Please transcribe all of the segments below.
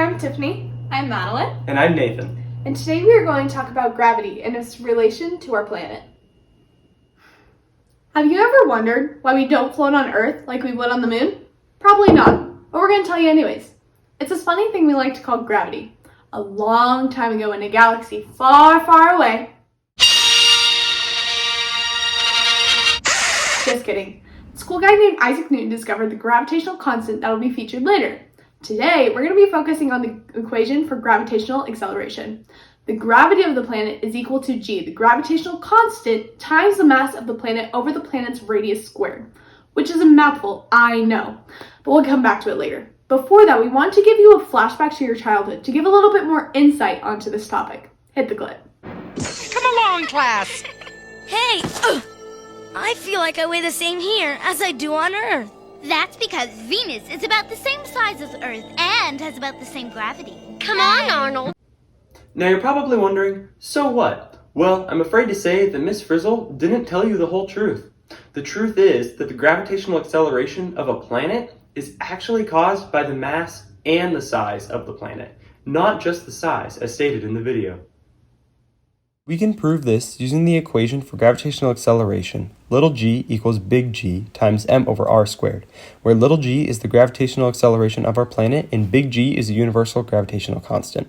I'm Tiffany. I'm Madeline. And I'm Nathan. And today we are going to talk about gravity and its relation to our planet. Have you ever wondered why we don't float on Earth like we would on the moon? Probably not, but we're going to tell you anyways. It's this funny thing we like to call gravity. A long time ago in a galaxy far, far away. Just kidding. A school guy named Isaac Newton discovered the gravitational constant that will be featured later. Today, we're going to be focusing on the equation for gravitational acceleration. The gravity of the planet is equal to g, the gravitational constant, times the mass of the planet over the planet's radius squared, which is a mouthful, I know, but we'll come back to it later. Before that, we want to give you a flashback to your childhood to give a little bit more insight onto this topic. Hit the clip. Come along, class! Hey! I feel like I weigh the same here as I do on Earth. That's because Venus is about the same size as Earth and has about the same gravity. Come on, Arnold. Now you're probably wondering, so what? Well, I'm afraid to say that Miss Frizzle didn't tell you the whole truth. The truth is that the gravitational acceleration of a planet is actually caused by the mass and the size of the planet, not just the size as stated in the video. We can prove this using the equation for gravitational acceleration. Little g equals big G times m over r squared, where little g is the gravitational acceleration of our planet and big G is the universal gravitational constant.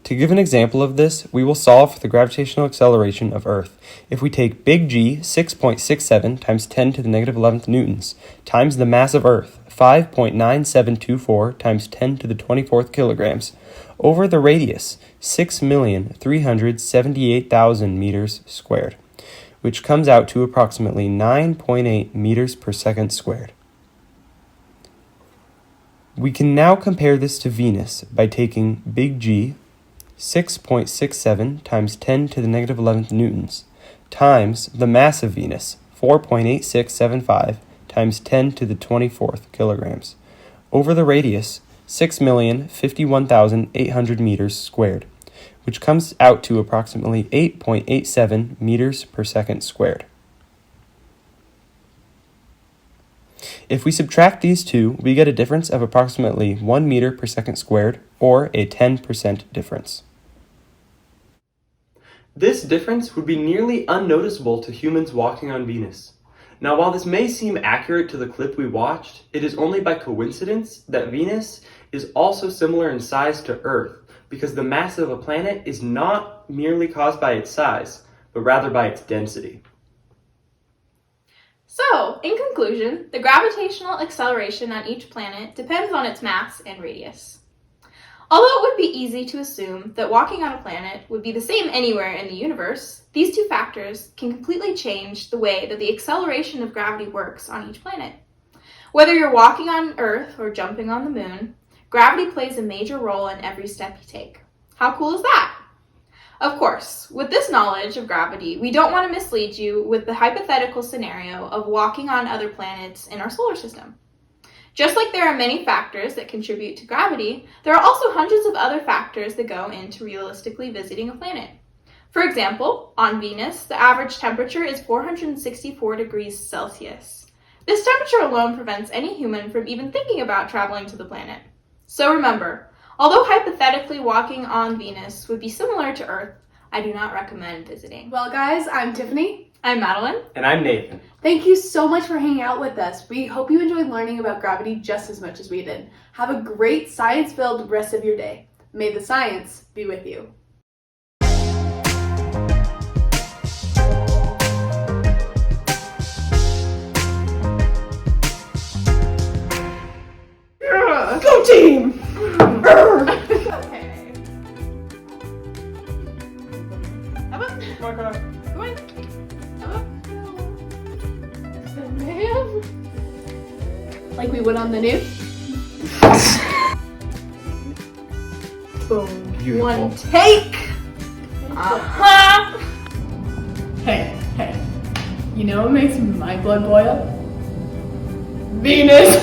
To give an example of this, we will solve for the gravitational acceleration of Earth. If we take big G, 6.67 times 10 to the negative 11th newtons, times the mass of Earth, 5.9724 times 10 to the 24th kilograms, over the radius, 6,378,000 meters squared, which comes out to approximately 9.8 meters per second squared. We can now compare this to Venus by taking big G, 6.67 times 10 to the negative 11th newtons, times the mass of Venus, 4.8675 times 10 to the 24th kilograms, over the radius, 6,051,800 meters squared, which comes out to approximately 8.87 meters per second squared. If we subtract these two, we get a difference of approximately 1 meter per second squared, or a 10% difference. This difference would be nearly unnoticeable to humans walking on Venus. Now, while this may seem accurate to the clip we watched, it is only by coincidence that Venus is also similar in size to Earth, because the mass of a planet is not merely caused by its size, but rather by its density. So, in conclusion, the gravitational acceleration on each planet depends on its mass and radius. Although it would be easy to assume that walking on a planet would be the same anywhere in the universe, these two factors can completely change the way that the acceleration of gravity works on each planet. Whether you're walking on Earth or jumping on the moon, gravity plays a major role in every step you take. How cool is that? Of course, with this knowledge of gravity, we don't want to mislead you with the hypothetical scenario of walking on other planets in our solar system. Just like there are many factors that contribute to gravity, there are also hundreds of other factors that go into realistically visiting a planet. For example, on Venus, the average temperature is 464 degrees Celsius. This temperature alone prevents any human from even thinking about traveling to the planet. So remember, although hypothetically walking on Venus would be similar to Earth, I do not recommend visiting. Well, guys, I'm Tiffany. I'm Madeline. And I'm Nathan. Thank you so much for hanging out with us. We hope you enjoyed learning about gravity just as much as we did. Have a great science-filled rest of your day. May the science be with you. Go team! Okay. How about... Like we would on the news. Boom. Beautiful. One take. Hey. You know what makes my blood boil? Venus.